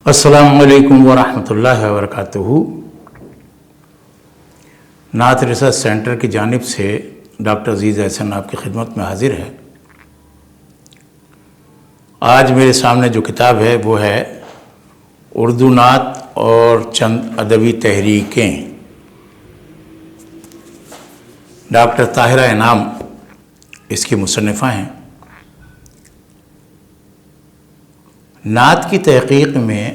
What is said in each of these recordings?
السلام علیکم ورحمۃ اللہ وبرکاتہ۔ نعت ریسرچ سینٹر کی جانب سے ڈاکٹر عزیز احسن آپ کی خدمت میں حاضر ہے۔ آج میرے سامنے جو کتاب ہے وہ ہے اردو نعت اور چند ادبی تحریکیں، ڈاکٹر طاہرہ انعام اس کی مصنفہ ہیں۔ نعت کی تحقیق میں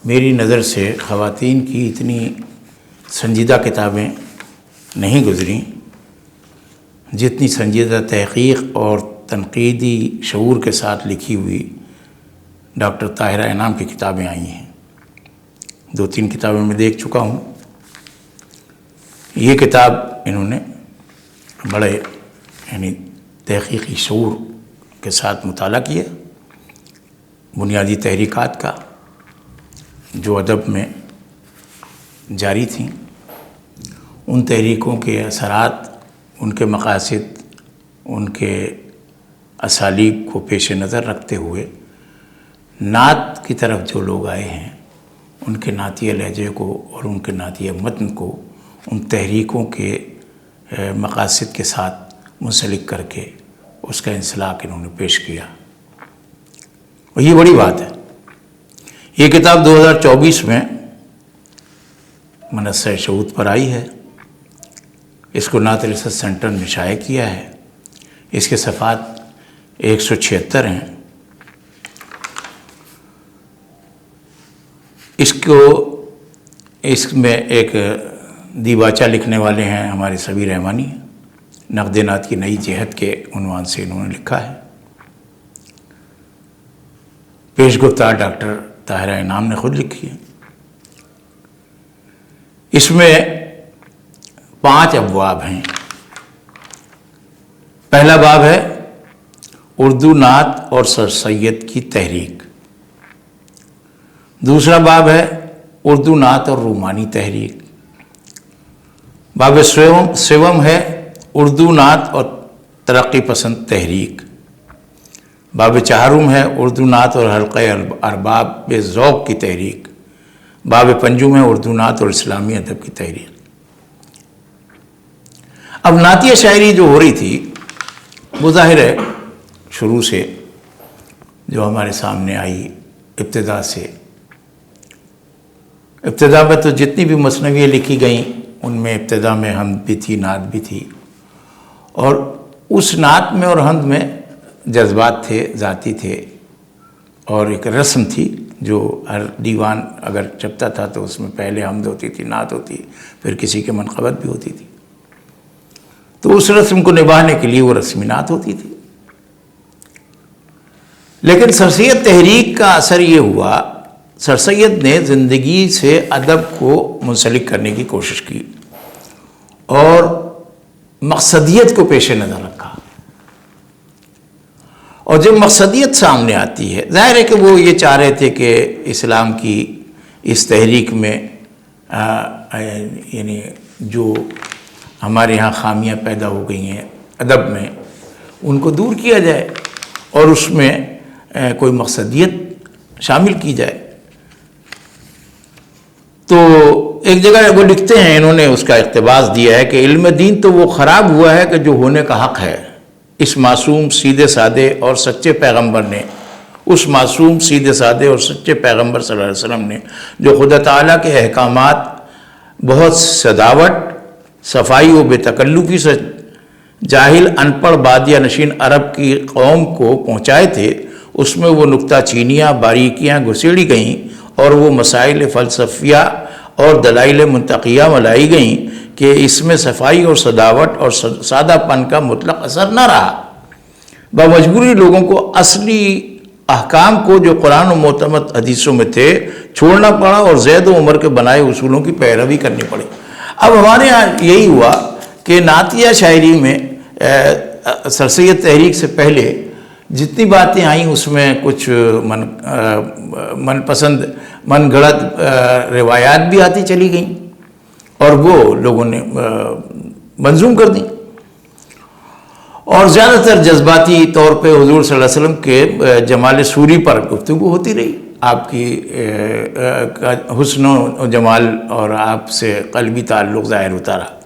میری نظر سے خواتین کی اتنی سنجیدہ کتابیں نہیں گزریں جتنی سنجیدہ تحقیق اور تنقیدی شعور کے ساتھ لکھی ہوئی ڈاکٹر طاہرہ انعام کی کتابیں آئی ہیں۔ 2-3 کتابیں میں دیکھ چکا ہوں۔ یہ کتاب انہوں نے بڑے تحقیقی شعور کے ساتھ مطالعہ کیا، بنیادی تحریکات کا جو ادب میں جاری تھیں، ان تحریکوں کے اثرات، ان کے مقاصد، ان کے اسالیب کو پیش نظر رکھتے ہوئے نعت کی طرف جو لوگ آئے ہیں ان کے نعتیہ لہجے کو اور ان کے نعتیہ متن کو ان تحریکوں کے مقاصد کے ساتھ منسلک کر کے اس کا انسلاک انہوں نے پیش کیا، اور یہ بڑی بات ہے۔ یہ کتاب 2024 میں منصہ شعود پر آئی ہے۔ اس کو نعت ریسرچ سینٹر نے شائع کیا ہے۔ اس کے صفحات 176 ہیں۔ اس میں ایک دیباچہ لکھنے والے ہیں ہمارے سبی رحمانی، نقد نعت کی نئی جہت کے عنوان سے انہوں نے لکھا ہے۔ پیش گفتار ڈاکٹر طاہرہ انعام نے خود لکھی ہے۔ اس میں 5 ابواب ہیں۔ پہلا باب ہے اردو نعت اور سر سید کی تحریک۔ دوسرا باب ہے اردو نعت اور رومانی تحریک۔ باب سوم ہے اردو نعت اور ترقی پسند تحریک۔ باب چہارم ہے اردو نعت اور حلقہ ارباب ذوق کی تحریک۔ باب پنجم ہے اردو نعت اور اسلامی ادب کی تحریک۔ اب نعتیہ شاعری جو ہو رہی تھی وہ ظاہر ہے شروع سے جو ہمارے سامنے آئی، ابتدا میں تو جتنی بھی مثنویاں لکھی گئیں ان میں ابتدا میں حمد بھی تھی، نعت بھی تھی، اور اس نعت میں اور حمد میں جذبات تھے، ذاتی تھے، اور ایک رسم تھی جو ہر دیوان اگر چپتا تھا تو اس میں پہلے حمد ہوتی تھی، نعت ہوتی، پھر کسی کے منقبت بھی ہوتی تھی، تو اس رسم کو نبھانے کے لیے وہ رسمی نعت ہوتی تھی۔ لیکن سر سید تحریک کا اثر یہ ہوا، سر سید نے زندگی سے ادب کو منسلک کرنے کی کوشش کی اور مقصدیت کو پیش نظر رکھا، اور جب مقصدیت سامنے آتی ہے، ظاہر ہے کہ وہ یہ چاہ رہے تھے کہ اسلام کی اس تحریک میں جو ہمارے ہاں خامیاں پیدا ہو گئی ہیں ادب میں، ان کو دور کیا جائے اور اس میں کوئی مقصدیت شامل کی جائے۔ تو ایک جگہ وہ لکھتے ہیں، انہوں نے اس کا اقتباس دیا ہے کہ علم دین تو وہ خراب ہوا ہے کہ جو ہونے کا حق ہے، اس معصوم سیدھے سادے اور سچے پیغمبر نے، اس معصوم سیدھے سادے اور سچے پیغمبر صلی اللہ علیہ وسلم نے جو خدا تعالیٰ کے احکامات بہت سداوٹ، صفائی و بے تکلفی سے جاہل ان پڑھ بادیہ نشین عرب کی قوم کو پہنچائے تھے، اس میں وہ نکتہ چینیاں، باریکیاں گھسیڑی گئیں اور وہ مسائل فلسفیہ اور دلائل منطقیہ ملائی گئیں کہ اس میں صفائی اور صداوٹ اور سادہ پن کا مطلق اثر نہ رہا۔ بمجبوری لوگوں کو اصلی احکام کو جو قرآن و معتمد حدیثوں میں تھے چھوڑنا پڑا اور زید و عمر کے بنائے اصولوں کی پیروی کرنی پڑی۔ اب ہمارے یہاں یہی ہوا کہ نعتیہ شاعری میں سر سید تحریک سے پہلے جتنی باتیں آئیں اس میں کچھ من پسند من گھڑت روایات بھی آتی چلی گئیں اور وہ لوگوں نے منظوم کر دیں، اور زیادہ تر جذباتی طور پہ حضور صلی اللہ علیہ وسلم کے جمال سوری پر گفتگو ہوتی رہی، آپ کی حسن و جمال اور آپ سے قلبی تعلق ظاہر ہوتا رہا،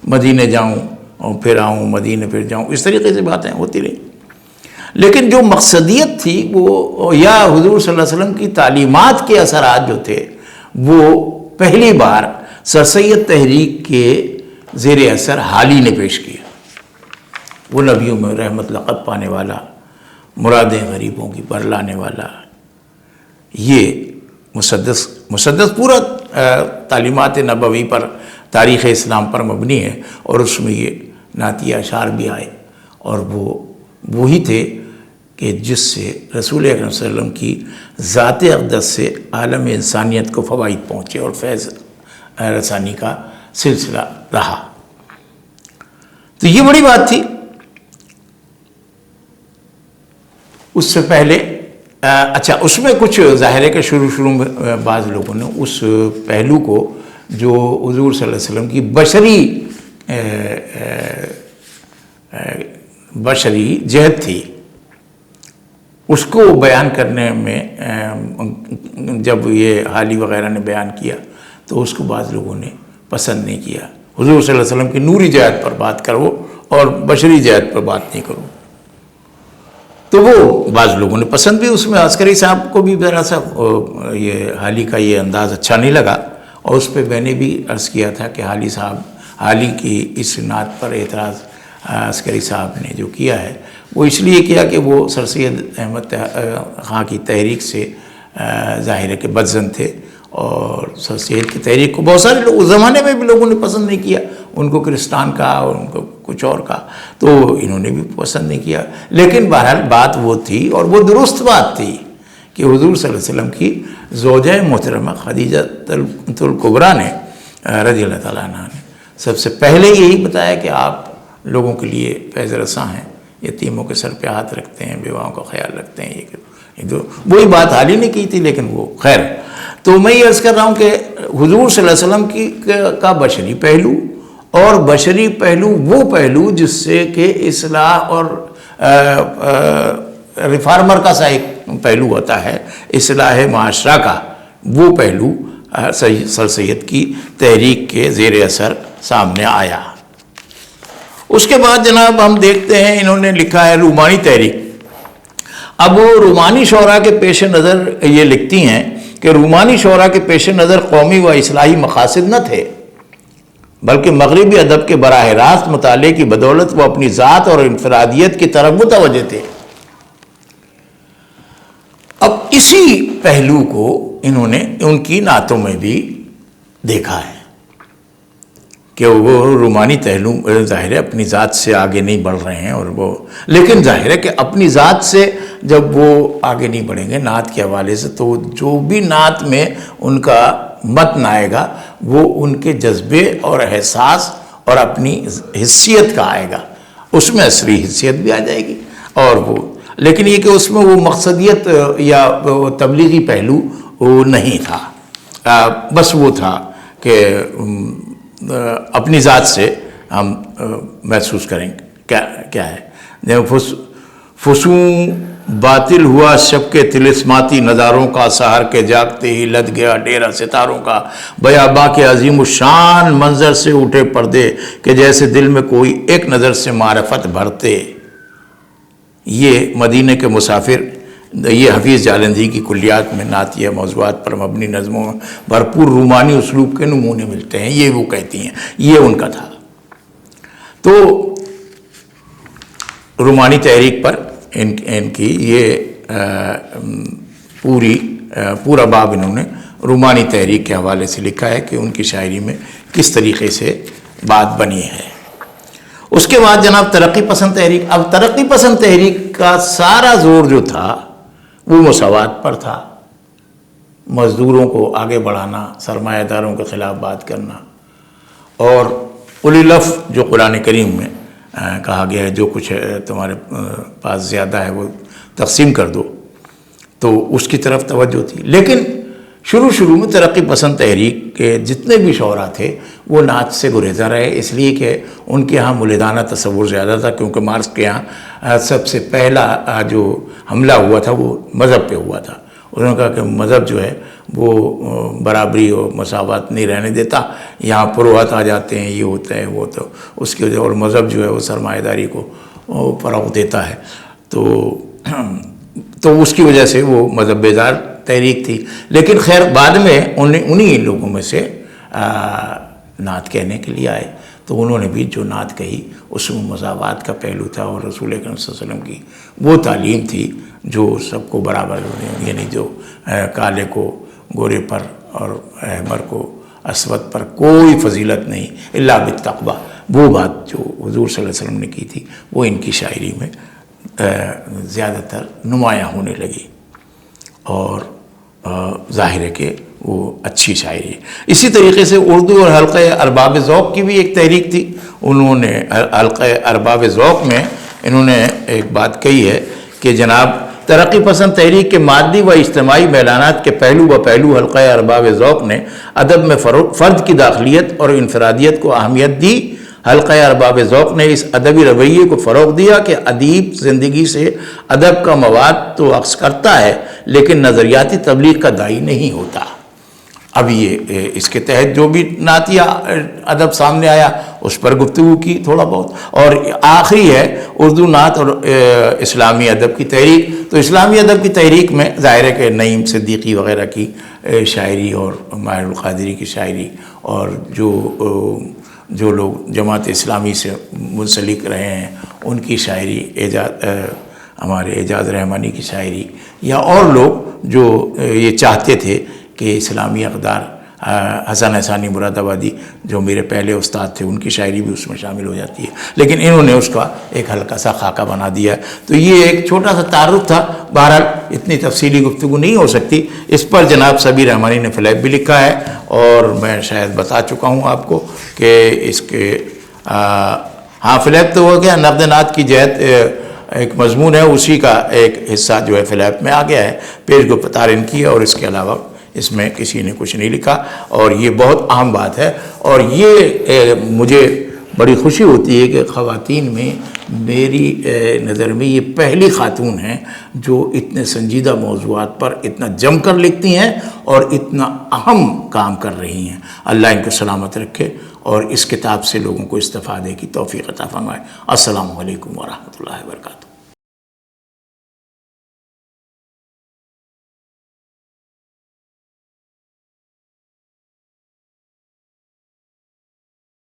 مدینے جاؤں اور پھر آؤں، مدینے پھر جاؤں، اس طریقے سے باتیں ہوتی رہی۔ لیکن جو مقصدیت تھی وہ، یا حضور صلی اللہ علیہ وسلم کی تعلیمات کے اثرات جو تھے، وہ پہلی بار سر سید تحریک کے زیر اثر حالی نے پیش کیا۔ وہ نبیوں میں رحمت لقب پانے والا، مرادیں غریبوں کی پر لانے والا، یہ مسدس پورا تعلیمات نبوی پر، تاریخ اسلام پر مبنی ہے، اور اس میں یہ نعتیہ اشعار بھی آئے، اور وہ وہی تھے کہ جس سے رسول اکرم صلی اللہ علیہ وسلم کی ذات اقدس سے عالم انسانیت کو فوائد پہنچے اور فیض رسانی کا سلسلہ رہا۔ تو یہ بڑی بات تھی۔ اس سے پہلے اچھا، اس میں کچھ ظاہر ہے کہ شروع میں بعض لوگوں نے اس پہلو کو جو حضور صلی اللہ علیہ وسلم کی بشری جہت تھی، اس کو بیان کرنے میں جب یہ حالی وغیرہ نے بیان کیا تو اس کو بعض لوگوں نے پسند نہیں کیا۔ حضور صلی اللہ علیہ وسلم کی نوری جہت پر بات کرو اور بشری جہت پر بات نہیں کرو، تو وہ بعض لوگوں نے پسند بھی، اس میں عسکری صاحب کو بھی ذرا سا یہ حالی کا یہ انداز اچھا نہیں لگا، اور اس پہ میں نے بھی عرض کیا تھا کہ حالی کی اس نعت پر اعتراض عسکری صاحب نے جو کیا ہے وہ اس لیے کیا کہ وہ سر سید احمد خان کی تحریک سے ظاہر ہے کہ بدظن تھے، اور سر سید کی تحریک کو بہت سارے لوگ اس زمانے میں بھی لوگوں نے پسند نہیں کیا، ان کو کرسٹان کہا اور ان کو کچھ اور کہا، تو انہوں نے بھی پسند نہیں کیا۔ لیکن بہرحال بات وہ تھی، اور وہ درست بات تھی، کہ حضور صلی اللہ علیہ وسلم کی زوجہ محترمہ خدیجہ الکبریٰ نے رضی اللہ تعالیٰ عنہ نے سب سے پہلے یہی بتایا کہ آپ لوگوں کے لیے فیض رساں ہیں، یتیموں کے سر پہ ہاتھ رکھتے ہیں، بیواؤں کا خیال رکھتے ہیں، یہ وہی بات حالی نے کی تھی، لیکن وہ خیر۔ تو میں یہ عرض کر رہا ہوں کہ حضور صلی اللہ علیہ وسلم کا بشری پہلو، اور بشری پہلو وہ پہلو جس سے کہ اصلاح اور ریفارمر کا سا ایک پہلو ہوتا ہے، اصلاح معاشرہ کا، وہ پہلو سر سید کی تحریک کے زیر اثر سامنے آیا۔ اس کے بعد جناب ہم دیکھتے ہیں انہوں نے لکھا ہے رومانی تحریک۔ اب وہ رومانی شعراء کے پیش نظر یہ لکھتی ہیں کہ رومانی شعراء کے پیش نظر قومی و اصلاحی مقاصد نہ تھے، بلکہ مغربی ادب کے براہ راست مطالعے کی بدولت وہ اپنی ذات اور انفرادیت کی طرف متوجہ تھے۔ اب اسی پہلو کو انہوں نے ان کی نعتوں میں بھی دیکھا ہے کہ وہ رومانی پہلو ظاہر ہے اپنی ذات سے آگے نہیں بڑھ رہے ہیں، اور وہ لیکن ظاہر ہے کہ اپنی ذات سے جب وہ آگے نہیں بڑھیں گے نعت کے حوالے سے، تو جو بھی نعت میں ان کا متن آئے گا وہ ان کے جذبے اور احساس اور اپنی حیثیت کا آئے گا، اس میں عصری حیثیت بھی آ جائے گی، اور وہ لیکن یہ کہ اس میں وہ مقصدیت یا وہ تبلیغی پہلو وہ نہیں تھا، بس وہ تھا کہ اپنی ذات سے ہم محسوس کریں کیا ہے۔ فسوں باطل ہوا شب کے طلسماتی نظاروں کا، سحر کے جاگتے ہی لد گیا ڈیرا ستاروں کا، بیاباں کے عظیم الشان منظر سے اٹھے پردے، کہ جیسے دل میں کوئی ایک نظر سے معرفت بھرتے۔ یہ مدینہ کے مسافر، یہ حفیظ جالندھی کی کلیات میں نعتیہ موضوعات پر مبنی نظموں میں بھرپور رومانی اسلوب کے نمونے ملتے ہیں، یہ وہ کہتی ہیں، یہ ان کا تھا۔ تو رومانی تحریک پر ان کی یہ پورا باب انہوں نے رومانی تحریک کے حوالے سے لکھا ہے کہ ان کی شاعری میں کس طریقے سے بات بنی ہے۔ اس کے بعد جناب ترقی پسند تحریک۔ اب ترقی پسند تحریک کا سارا زور جو تھا وہ مساوات پر تھا، مزدوروں کو آگے بڑھانا، سرمایہ داروں کے خلاف بات کرنا، اور اولی العلف جو قرآن کریم میں کہا گیا ہے جو کچھ تمہارے پاس زیادہ ہے وہ تقسیم کر دو، تو اس کی طرف توجہ تھی۔ لیکن شروع میں ترقی پسند تحریک کے جتنے بھی شعراء تھے وہ نعت سے گریزاں رہے، اس لیے کہ ان کے ہاں مولدانہ تصور زیادہ تھا، کیونکہ مارکس کے ہاں سب سے پہلا جو حملہ ہوا تھا وہ مذہب پہ ہوا تھا۔ انہوں نے کہا کہ مذہب جو ہے وہ برابری اور مساوات نہیں رہنے دیتا، یہاں پروہت آ جاتے ہیں، یہ ہوتا ہے وہ، تو اس کی وجہ، اور مذہب جو ہے وہ سرمایہ داری کو فروغ دیتا ہے، تو اس کی وجہ سے وہ مذہب بیزار تحریک تھی۔ لیکن خیر بعد میں انہی لوگوں میں سے نعت کہنے کے لیے آئے، تو انہوں نے بھی جو نعت کہی اس میں مساوات کا پہلو تھا، اور رسول اکرم صلی اللہ علیہ وسلم کی وہ تعلیم تھی جو سب کو برابر، یعنی جو کالے کو گورے پر اور احمر کو اسود پر کوئی فضیلت نہیں الا بالتقوی، وہ بات جو حضور صلی اللہ علیہ وسلم نے کی تھی وہ ان کی شاعری میں زیادہ تر نمایاں ہونے لگی، اور ظاہر ہے کہ وہ اچھی شاعری ہے۔ اسی طریقے سے اردو اور حلقہ ارباب ذوق کی بھی ایک تحریک تھی۔ انہوں نے حلقہ ارباب ذوق میں انہوں نے ایک بات کہی ہے کہ جناب ترقی پسند تحریک کے مادی و اجتماعی میلانات کے پہلو بہ پہلو حلقہ ارباب ذوق نے ادب میں فرد کی داخلیت اور انفرادیت کو اہمیت دی۔ حلقہ ارباب ذوق نے اس ادبی رویے کو فروغ دیا کہ ادیب زندگی سے ادب کا مواد تو عکس کرتا ہے لیکن نظریاتی تبلیغ کا داعی نہیں ہوتا۔ اب یہ اس کے تحت جو بھی نعتیہ ادب سامنے آیا اس پر گفتگو کی تھوڑا بہت، اور آخری ہے اردو نعت اور اسلامی ادب کی تحریک۔ تو اسلامی ادب کی تحریک میں ظاہر ہے کہ نعیم صدیقی وغیرہ کی شاعری اور ماہر القادری کی شاعری، اور جو لوگ جماعت اسلامی سے منسلک رہے ہیں ان کی شاعری، ہمارے اعجاز رحمانی کی شاعری، یا اور لوگ جو یہ چاہتے تھے کہ اسلامی اقدار، حسن احسانی مراد آبادی جو میرے پہلے استاد تھے ان کی شاعری بھی اس میں شامل ہو جاتی ہے، لیکن انہوں نے اس کا ایک ہلکا سا خاکہ بنا دیا ہے۔ تو یہ ایک چھوٹا سا تعارف تھا، بہرحال اتنی تفصیلی گفتگو نہیں ہو سکتی، اس پر جناب صبی رحمانی نے فلیپ بھی لکھا ہے، اور میں شاید بتا چکا ہوں آپ کو کہ اس کے فلیپ تو ہو گیا، نقد نعت کی جہت ایک مضمون ہے، اسی کا ایک حصہ جو ہے فلیپ میں آ گیا ہے، پیش گفت ان کی ہے، اور اس کے علاوہ اس میں کسی نے کچھ نہیں لکھا، اور یہ بہت اہم بات ہے۔ اور یہ مجھے بڑی خوشی ہوتی ہے کہ خواتین میں میری نظر میں یہ پہلی خاتون ہیں جو اتنے سنجیدہ موضوعات پر اتنا جم کر لکھتی ہیں اور اتنا اہم کام کر رہی ہیں۔ اللہ ان کو سلامت رکھے اور اس کتاب سے لوگوں کو استفادے کی توفیق عطا فرمائے۔ السلام علیکم ورحمۃ اللہ وبرکاتہ۔